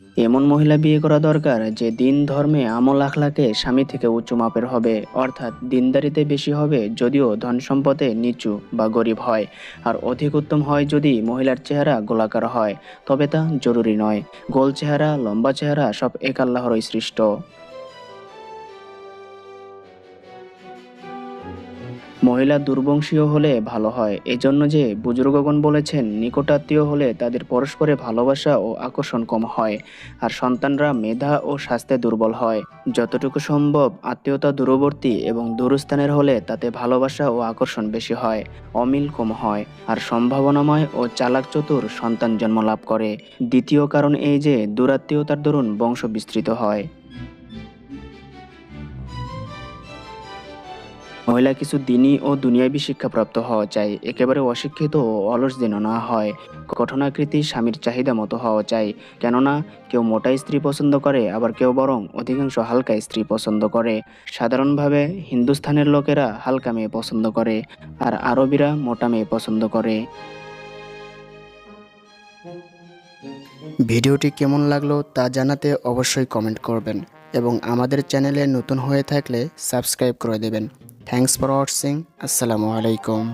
এমন মহিলা বিয়ে করা দরকার যে দিন ধর্মে আমল আখলাকে স্বামী থেকে উঁচু মাপের হবে, অর্থাৎ দিনদারিতে বেশি হবে যদিও ধন সম্পদে নিচু বা গরিব হয়। আর অধিক উত্তম হয় যদি মহিলার চেহারা গোলাকার হয়, তবে তা জরুরি নয়। গোল চেহারা, লম্বা চেহারা সব এক আল্লাহরই সৃষ্ট। মহিলা দুর্বংশীয় হলে ভালো হয়, এজন্য যে বুজুর্গগণ বলেছেন নিকটাত্মীয় হলে তাদের পরস্পরে ভালোবাসা ও আকর্ষণ কম হয়, আর সন্তানরা মেধা ও স্বাস্থ্যে দুর্বল হয়। যতটুকু সম্ভব আত্মীয়তা দূরবর্তী এবং দূরস্থানের হলে তাতে ভালোবাসা ও আকর্ষণ বেশি হয়, অমিল কম হয়, আর সম্ভাবনাময় ও চালাক চতুর সন্তান জন্ম লাভ করে। দ্বিতীয় কারণ এই যে দূরাত্মীয়তার দরুন বংশ বিস্তৃত হয়। মহিলা কিছু দিনই ও দুনিয়াবী শিক্ষাপ্রাপ্ত হওয়া চাই, একেবারে অশিক্ষিত ও অলস যেন না হয়। গঠনাকৃতি স্বামীর চাহিদা মতো হওয়া চাই। কেননা কেউ মোটা স্ত্রী পছন্দ করে, আবার কেউ বরং অধিকাংশ হালকা স্ত্রী পছন্দ করে। সাধারণভাবে হিন্দুস্থানের লোকেরা হালকা মেয়ে পছন্দ করে, আর আরবিরা মোটা মেয়ে পছন্দ করে। ভিডিওটি কেমন লাগলো তা জানাতে অবশ্যই কমেন্ট করবেন এবং আমাদের চ্যানেলে নতুন হয়ে থাকলে সাবস্ক্রাইব করে দেবেন। Thanks for watching. আসসালামু আলাইকুম।